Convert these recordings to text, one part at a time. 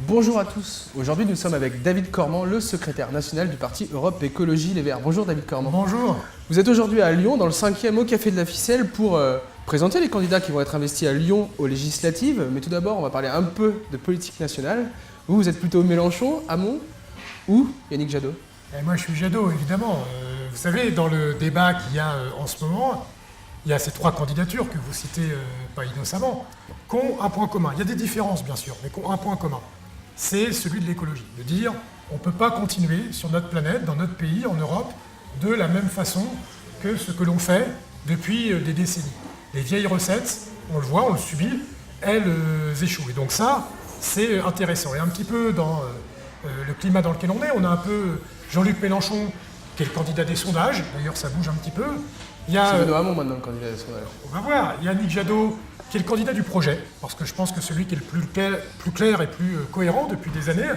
Bonjour à tous. Aujourd'hui, nous sommes avec David Cormand, le secrétaire national du parti Europe Écologie Les Verts. Bonjour David Cormand. Bonjour. Vous êtes aujourd'hui à Lyon, dans le 5e au Café de la Ficelle, pour présenter les candidats qui vont être investis à Lyon aux législatives. Mais tout d'abord, on va parler un peu de politique nationale. Vous êtes plutôt Mélenchon, Hamon ou Yannick Jadot? Et moi, je suis Jadot, évidemment. Vous savez, dans le débat qu'il y a en ce moment, il y a ces trois candidatures que vous citez pas innocemment, qui ont un point commun. Il y a des différences, bien sûr, mais qui ont un point commun. C'est celui de l'écologie. De dire, on ne peut pas continuer sur notre planète, dans notre pays, en Europe, de la même façon que ce que l'on fait depuis des décennies. Les vieilles recettes, on le voit, on le subit, elles échouent. Et donc ça, c'est intéressant. Et un petit peu dans le climat dans lequel on a un peu Jean-Luc Mélenchon, qui est le candidat des sondages, d'ailleurs ça bouge un petit peu. Il y a, c'est Benoît Hamon maintenant le candidat des sondages. On va voir, il y a Yannick Jadot, qui est le candidat du projet, parce que je pense que celui qui est le plus clair et plus cohérent depuis des années,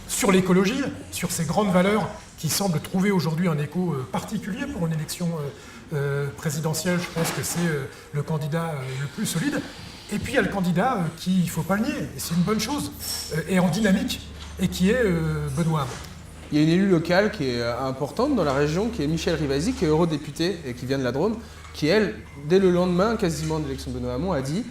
sur l'écologie, sur ces grandes valeurs qui semblent trouver aujourd'hui un écho particulier pour une élection présidentielle. Je pense que c'est le candidat le plus solide. Et puis il y a le candidat qui, il ne faut pas le nier, et c'est une bonne chose, est en dynamique, et qui est Benoît Hamon. Il y a une élue locale qui est importante dans la région, qui est Michèle Rivasi, qui est eurodéputée et qui vient de la Drôme, qui, elle, dès le lendemain quasiment de l'élection de Benoît Hamon, a dit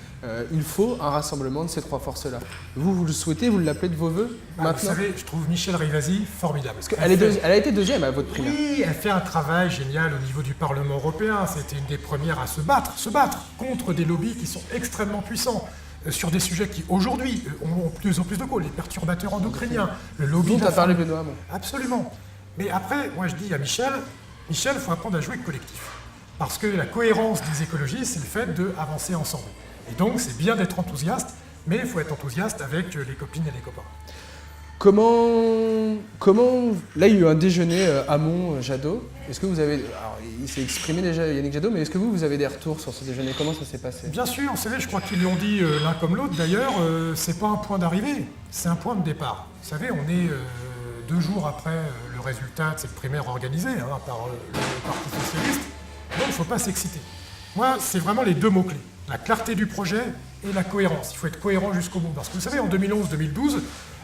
il faut un rassemblement de ces trois forces-là. Vous le souhaitez, vous l'appelez de vos voeux maintenant? Vous savez, je trouve Michèle Rivasi formidable. Parce qu'elle a été deuxième à votre primaire. Oui, elle fait un travail génial au niveau du Parlement européen. C'était une des premières à se battre contre des lobbies qui sont extrêmement puissants. Sur des sujets qui, aujourd'hui, ont de plus en plus de cause, les perturbateurs endocriniens, le lobby... Dont a parlé Benoît Hamon. Absolument. Mais après, moi je dis à Michel, il faut apprendre à jouer collectif. Parce que la cohérence des écologies, c'est le fait d'avancer ensemble. Et donc, c'est bien d'être enthousiaste, mais il faut être enthousiaste avec les copines et les copains. Comment... Là, il y a eu un déjeuner Hamon-Jadot. Est-ce que vous avez... Alors, il s'est exprimé déjà, Yannick Jadot, mais est-ce que vous avez des retours sur ce déjeuner? Comment ça s'est passé? Bien sûr, vous savez, je crois qu'ils l'ont dit l'un comme l'autre. D'ailleurs, c'est pas un point d'arrivée, c'est un point de départ. Vous savez, on est 2 jours après le résultat de cette primaire organisée par le Parti Socialiste. Donc, il ne faut pas s'exciter. Moi, c'est vraiment les deux mots-clés. La clarté du projet et la cohérence. Il faut être cohérent jusqu'au bout. Parce que vous savez, en 2011-2012,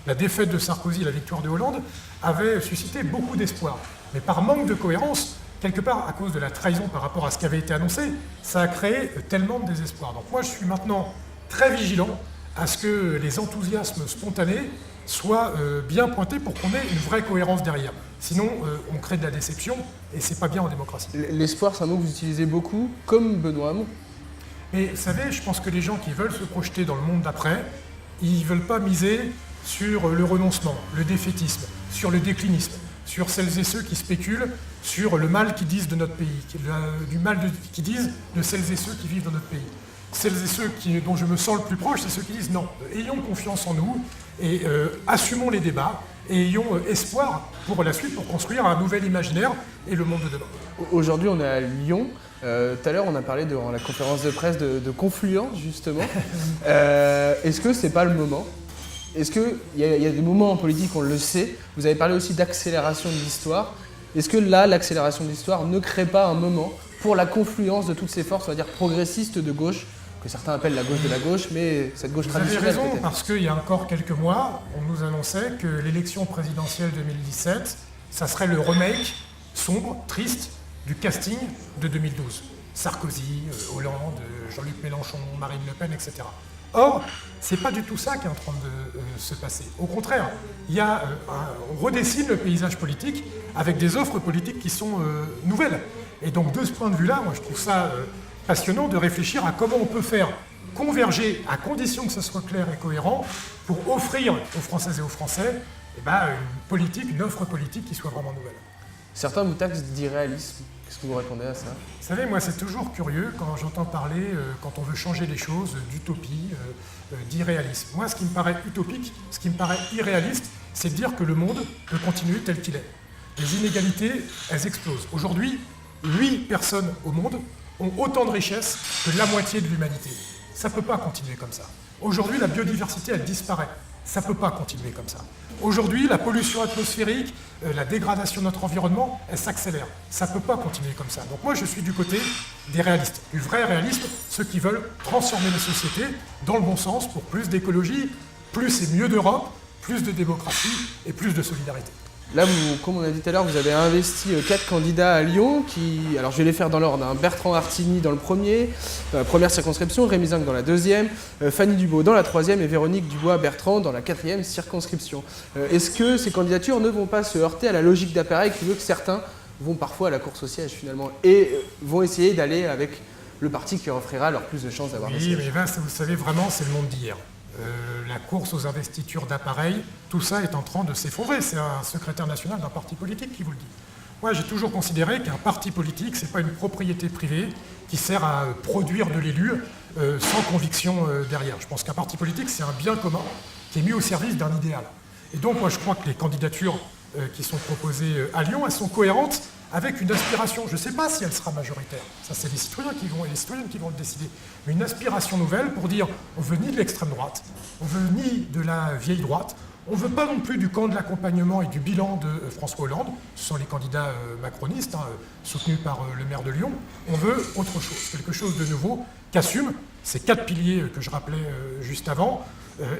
la défaite de Sarkozy et la victoire de Hollande avaient suscité beaucoup d'espoir. Mais par manque de cohérence, quelque part, à cause de la trahison par rapport à ce qui avait été annoncé, ça a créé tellement de désespoir. Donc moi, je suis maintenant très vigilant à ce que les enthousiasmes spontanés soient bien pointés pour qu'on ait une vraie cohérence derrière. Sinon, on crée de la déception et c'est pas bien en démocratie. L'espoir, c'est un mot que vous utilisez beaucoup, comme Benoît Hamon. Mais vous savez, je pense que les gens qui veulent se projeter dans le monde d'après, ils ne veulent pas miser sur le renoncement, le défaitisme, sur le déclinisme, sur celles et ceux qui spéculent sur le mal qu'ils disent de notre pays, du mal qu'ils disent de celles et ceux qui vivent dans notre pays. Celles et ceux dont je me sens le plus proche, c'est ceux qui disent non, ayons confiance en nous et assumons les débats et ayons espoir pour la suite, pour construire un nouvel imaginaire et le monde de demain. Aujourd'hui, on est à Lyon. Tout à l'heure, on a parlé durant la conférence de presse de confluence, justement. Est-ce que c'est pas le moment? Est-ce qu'il y a des moments en politique, on le sait, vous avez parlé aussi d'accélération de l'histoire. Est-ce que là, l'accélération de l'histoire ne crée pas un moment pour la confluence de toutes ces forces, on va dire progressistes de gauche, que certains appellent la gauche de la gauche, mais cette gauche traditionnelle? Vous avez raison, parce qu'il y a encore quelques mois, on nous annonçait que l'élection présidentielle 2017, ça serait le remake sombre, triste, du casting de 2012. Sarkozy, Hollande, Jean-Luc Mélenchon, Marine Le Pen, etc. Or, c'est pas du tout ça qui est en train de se passer. Au contraire, on redessine le paysage politique avec des offres politiques qui sont nouvelles. Et donc, de ce point de vue-là, moi, je trouve ça passionnant de réfléchir à comment on peut faire converger, à condition que ce soit clair et cohérent, pour offrir aux Françaises et aux Français une offre politique qui soit vraiment nouvelle. Certains vous taxent d'irréalisme. Qu'est-ce que vous répondez à ça? Vous savez, moi, c'est toujours curieux quand j'entends parler, quand on veut changer les choses, d'utopie, d'irréalisme. Moi, ce qui me paraît utopique, ce qui me paraît irréaliste, c'est de dire que le monde peut continuer tel qu'il est. Les inégalités, elles explosent. Aujourd'hui, 8 personnes au monde ont autant de richesses que la moitié de l'humanité. Ça ne peut pas continuer comme ça. Aujourd'hui, la biodiversité, elle disparaît. Ça ne peut pas continuer comme ça. Aujourd'hui, la pollution atmosphérique, la dégradation de notre environnement, elle s'accélère. Ça ne peut pas continuer comme ça. Donc moi, je suis du côté des réalistes, du vrai réalisme, ceux qui veulent transformer les sociétés dans le bon sens pour plus d'écologie, plus et mieux d'Europe, plus de démocratie et plus de solidarité. Là, comme on a dit tout à l'heure, vous avez investi 4 candidats à Lyon alors je vais les faire dans l'ordre, hein. Bertrand Artigny dans le premier, première circonscription, Rémy Zinc dans la deuxième, Fanny Dubos dans la troisième et Véronique Dubois-Bertrand dans la quatrième circonscription. Est-ce que ces candidatures ne vont pas se heurter à la logique d'appareil qui veut que certains vont parfois à la course au siège finalement et vont essayer d'aller avec le parti qui offrira leur plus de chances d'avoir un siège? Oui, mais vous savez, vraiment, c'est le monde d'hier. La course aux investitures d'appareils, tout ça est en train de s'effondrer. C'est un secrétaire national d'un parti politique qui vous le dit. Moi, j'ai toujours considéré qu'un parti politique, ce n'est pas une propriété privée qui sert à produire de l'élu sans conviction derrière. Je pense qu'un parti politique, c'est un bien commun qui est mis au service d'un idéal. Et donc, moi, je crois que les candidatures qui sont proposées à Lyon, elles sont cohérentes avec une aspiration. Je ne sais pas si elle sera majoritaire. Ça, c'est les citoyens et les citoyennes qui vont le décider. Mais une aspiration nouvelle pour dire on veut ni de l'extrême droite, on veut ni de la vieille droite, on ne veut pas non plus du camp de l'accompagnement et du bilan de François Hollande. Ce sont les candidats macronistes, soutenus par le maire de Lyon. On veut autre chose, quelque chose de nouveau, qu'assume ces 4 piliers que je rappelais juste avant,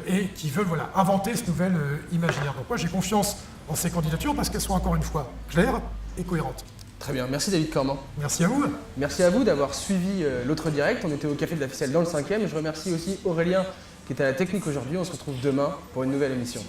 et qui veulent inventer ce nouvel imaginaire. Donc moi, j'ai confiance en ces candidatures parce qu'elles sont encore une fois claires et cohérentes. Très bien, merci David Cormand. Merci à vous. Merci à vous d'avoir suivi l'autre direct. On était au Café de la Ficelle dans le 5e. Je remercie aussi Aurélien qui est à la technique aujourd'hui. On se retrouve demain pour une nouvelle émission.